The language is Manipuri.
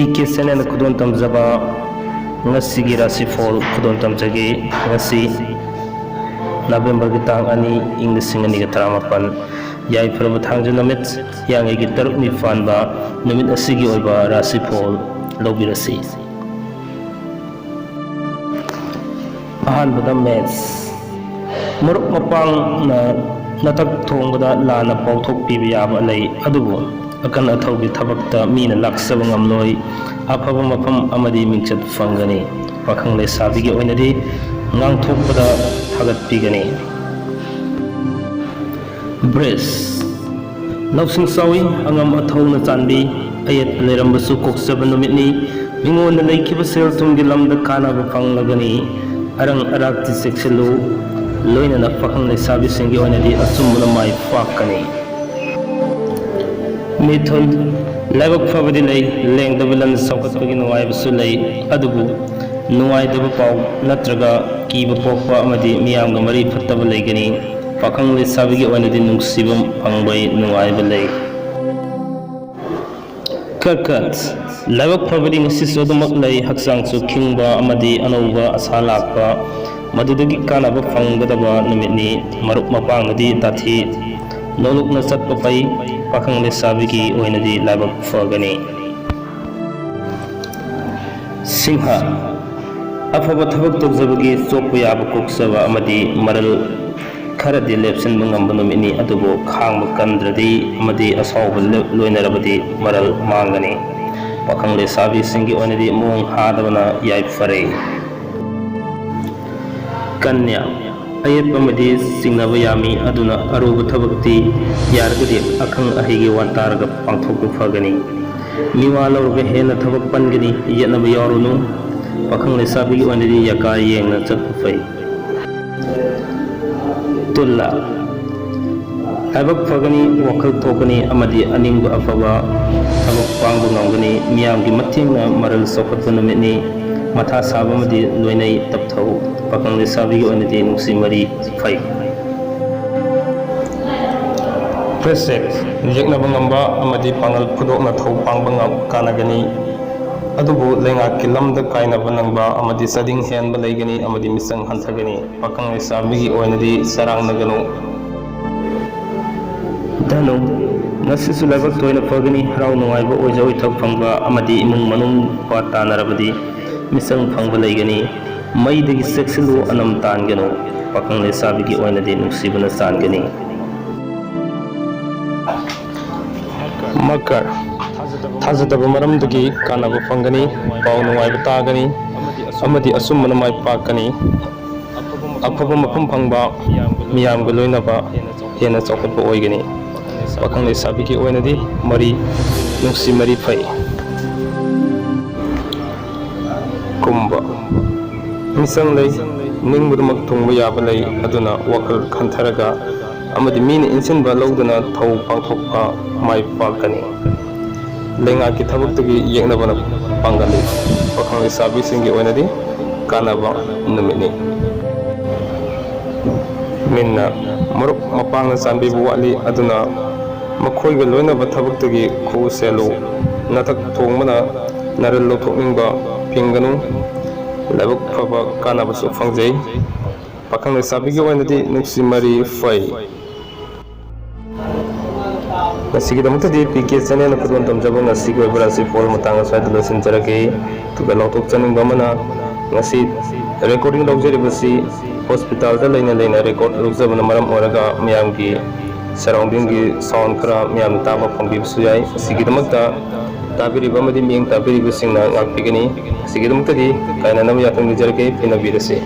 PK Channel khudon tamjaba ngasi gi rasifol khudon tamjage ngasi November gi tang ani ing singani ga taramapan yai farba thangja namit yangai gi taruk ni fanba namit asigi oiba rasifol lobirasi ahan bada match muruk mapang na natak thongbada lana pauthok pibi yaba lay adubu akan athaugi thabakta mina laksaba ngamloi afaba mafam amadi mingchat fangani pakhang le sabigi oinadi ngangthokpada thagat pigani brace nausing sawi angam athauna chanbi ayat lerambasu koksaba numitni mingon na laikiba sel tumgi lamda kana ba fanglagani arang arakti sekselu loina na pakhang le sabi singi oinadi asumuna mai fakani Mithun laibak fabadi lay leng dabalan saukat pagi nuwai basu lay adubu nuwai daba pau natraga kiba pokpa amadi miyam ga mari phattaba lay gani pakhang le sabigi oinadi nungsibam phangbai nuwai ba lay karkat laibak fabadi ngasi sodumak lay haksang su khingba amadi anauba asa lakpa madudagi kanaba phanggadaba numitni maruk mapangadi tathi nolukna satpa pai pakhang le sabigi oinadi laibak fagani singha afaba thabak tawjabagi chokpa yaba koksaba amadi maral kharadi lepsin bangamba numini adubo khangba kandradi amadi asawba loinarabadi maral mangani pakhang le sabi singi oinadi mong hadabana yai fare kanya ayat pamadi singnaba yami aduna aruba thabakti yargadi akhang ahigi wantarga pangthok fagani miwa lawga hena thabak pangani yetnaba yarunu pakhang le sabigi onadi yaka yengna chapfai tulla habak fagani wakal thokani amadi animba afaba thabak pangbu ngangani miyamgi mathingna maral sokhatna numitni matha saba madi loinai tapthau pakhang le sabigi onadi nungsi mari phai presek yekna bangamba amadi pangal phudokna thau pangbanga kanagani adubu lenga kilamda kaina banangba amadi sading hen balaigani amadi misang hanthagani pakhang le sabigi onadi sarang nagano dano ngasi sulaibak toina phagani harau nungaiba oijoi thak phangba amadi imung manung pa tanarabadi misang phangba laigani maidagi seksilu anam tangano pakhang le sabigi oinadi nungsibana sangani makar thajadaba maramdagi kanaba phangani pau nungaiba tagani amadi asumana mai pakani afaba mafam phangba miyamga loinaba hena chawkhatba oigani pakhang le sabigi oinadi mari nungsi mari phai kumba misang lay ningbudumak thungba yaba lay aduna wakal khantharaga amadi mina insinba lawduna thau pangthokpa mai pakani lenga ki thabaktagi yeknabana pangali pakhang le sabi singi oinadi kanaba numitni minna maruk mapangna chanbi buwali aduna makhoiga loinaba thabaktagi khu selu nathak thongmana naral lothokningba pinganu laibak phaba kanaba su phangjai pakhang le sabigi oinadi nungsi mari phai ngasigi damatadi PK Channel khudon tamjaba ngasigi oibrasi pol matanga side losin jarake tuga lautok chaning bamana ngasi recording lawjeribasi hospital da leina record rukjabana maram oraga miyamgi surrounding gi sound khara miyam taba phangbisu yai sigi damakta tabiriba amadi miyang tabiriba singna ngakpigani sigi damatadi kaina nam yathang jarake pinabirase